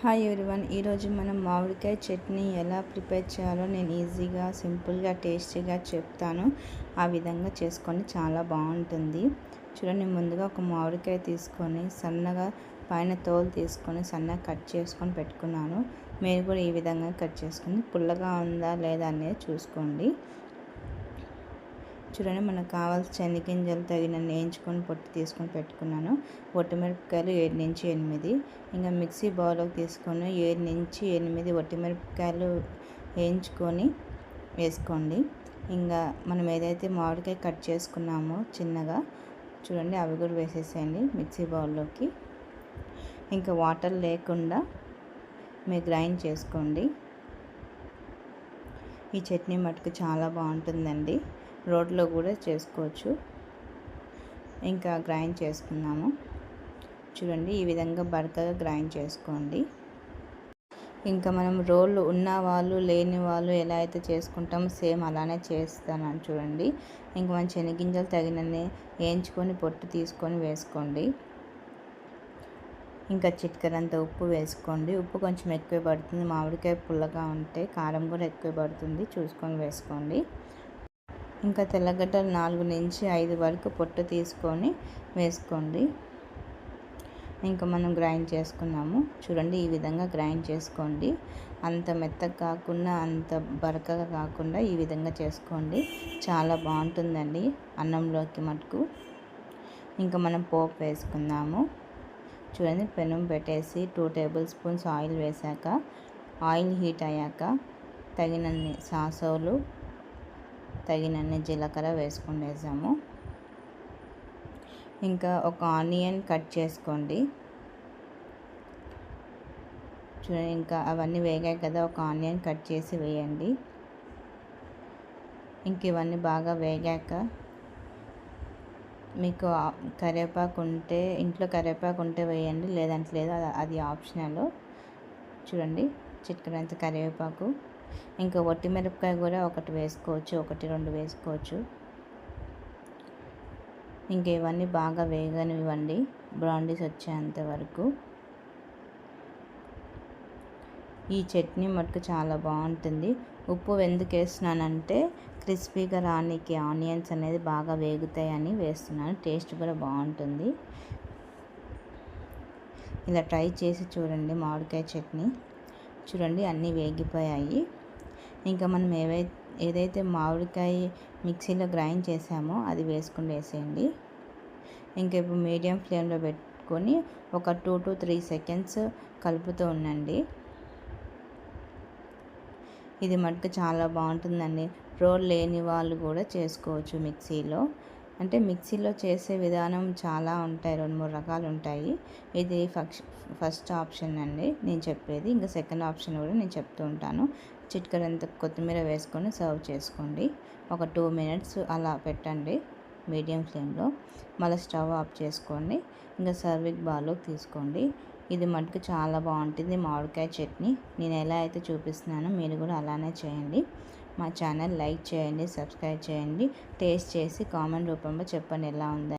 Hi everyone, ఈరోజు మనం మామిడికాయ చట్నీ ఎలా ప్రిపేర్ చేయాలో నేను ఈజీగా సింపుల్గా టేస్టీగా చెప్తాను. ఆ విధంగా చేసుకొని చాలా బాగుంటుంది. చూడండి, ముందుగా ఒక మామిడికాయ తీసుకొని సన్నగా పైన తోలు తీసుకొని సన్నగా కట్ చేసుకొని పెట్టుకున్నాను. మీరు కూడా ఈ విధంగా కట్ చేసుకొని పుల్లగా ఉందా లేదా అనేది చూసుకోండి. చూడండి, మనకు కావాల్సిన శనగింజలు తగినన్ని వేయించుకొని పొట్టు తీసుకొని పెట్టుకున్నాను. ఒట్టిమిరపకాయలు 7 నుంచి 8, ఇంకా మిక్సీ బౌల్లోకి తీసుకొని 7 నుంచి 8 ఒట్టిమిరపకాయలు వేయించుకొని వేసుకోండి. ఇంకా మనం ఏదైతే మామిడికాయ కట్ చేసుకున్నామో చిన్నగా, చూడండి అవి కూడా వేసేసేయండి మిక్సీ బౌల్లోకి. ఇంకా వాటర్ లేకుండా మీరు గ్రైండ్ చేసుకోండి. ఈ చట్నీ మటుకు చాలా బాగుంటుందండి, రోట్లో కూడా చేసుకోవచ్చు. ఇంకా గ్రైండ్ చేసుకున్నాము. చూడండి, ఈ విధంగా బరకగా గ్రైండ్ చేసుకోండి. ఇంకా మనం రోళ్ళు ఉన్న వాళ్ళు లేని వాళ్ళు ఎలా అయితే చేసుకుంటామో సేమ్ అలానే చేస్తాను చూడండి. ఇంకా మన శనగింజలు తగినన్ని వేయించుకొని పొట్టు తీసుకొని వేసుకోండి. ఇంకా చిటికెడంత ఉప్పు వేసుకోండి. ఉప్పు కొంచెం ఎక్కువ పడుతుంది, మామిడికాయ పుల్లగా ఉంటే కారం కూడా ఎక్కువ పడుతుంది, చూసుకొని వేసుకోండి. ఇంకా తెల్లగడ్డలు 4 నుంచి 5 వరకు పొట్టు తీసుకొని వేసుకోండి. ఇంకా మనం గ్రైండ్ చేసుకున్నాము. చూడండి, ఈ విధంగా గ్రైండ్ చేసుకోండి. అంత మెత్తగా కాకుండా అంత బరకగా కాకుండా ఈ విధంగా చేసుకోండి. చాలా బాగుంటుందండి అన్నంలోకి మటుకు. ఇంకా మనం పోపు వేసుకుందాము. చూడండి, పెనం పెట్టేసి 2 టేబుల్ స్పూన్స్ ఆయిల్ వేసాక, ఆయిల్ హీట్ అయ్యాక తగినన్ని సాసోలు, తగినన్ని జీలకర్ర వేసాము. ఇంకా ఒక ఆనియన్ కట్ చేసుకోండి. చూడండి, ఇంకా అవన్నీ వేగాయి కదా, ఒక ఆనియన్ కట్ చేసి వేయండి. ఇంక ఇవన్నీ బాగా వేగాక మీకు కరివేపాకు ఉంటే ఇంట్లో కరివేపాకు ఉంటే వేయండి, లేదంటే లేదు, అది ఆప్షనల్. చూడండి, చిటికెడంత కరివేపాకు. ఇంకా ఒట్టిమిరపకాయ కూడా ఒకటి వేసుకోవచ్చు, 1-2 వేసుకోవచ్చు. ఇంకా ఇవన్నీ బాగా వేగనివ్వండి, బ్రౌనిష్ వచ్చేంత వరకు. ఈ చట్నీ మటుకు చాలా బాగుంటుంది. ఉప్పు ఎందుకు వేస్తున్నానంటే క్రిస్పీగా రానికి, ఆనియన్స్ అనేది బాగా వేగుతాయని వేస్తున్నాను. టేస్ట్ కూడా బాగుంటుంది. ఇలా ట్రై చేసి చూడండి మామిడికాయ చట్నీ. చూడండి, అన్నీ వేగిపోయాయి. ఇంకా మనం ఏదైతే మామిడికాయ మిక్సీలో గ్రైండ్ చేసామో అది వేసేయండి. ఇంకా ఇప్పుడు మీడియం ఫ్లేమ్లో పెట్టుకొని ఒక 2 to 3 సెకండ్స్ కలుపుతూ ఉండండి. ఇది మటుకు చాలా బాగుంటుందండి. రోల్ లేని వాళ్ళు కూడా చేసుకోవచ్చు మిక్సీలో. అంటే మిక్సీలో చేసే విధానం చాలా ఉంటాయి, 2-3 రకాలు ఉంటాయి. ఇది ఫస్ట్ ఆప్షన్ అండి నేను చెప్పేది. ఇంకా సెకండ్ ఆప్షన్ కూడా నేను చెప్తూ ఉంటాను. చిటికెడంత కొత్తిమీర వేసుకొని సర్వ్ చేసుకోండి. ఒక 2 minutes అలా పెట్టండి మీడియం ఫ్లేమ్లో. మళ్ళీ స్టవ్ ఆఫ్ చేసుకోండి. ఇంకా సర్వింగ్ బౌల్లోకి తీసుకోండి. ఇది మటుకు చాలా బాగుంటుంది మామిడికాయ చట్నీ. నేను ఎలా అయితే చూపిస్తున్నానో మీరు కూడా అలానే చేయండి. మా ఛానల్ లైక్ చేయండి, సబ్స్క్రైబ్ చేయండి. టేస్ట్ చేసి కామెంట్ రూపంలో చెప్పండి ఎలా ఉందని.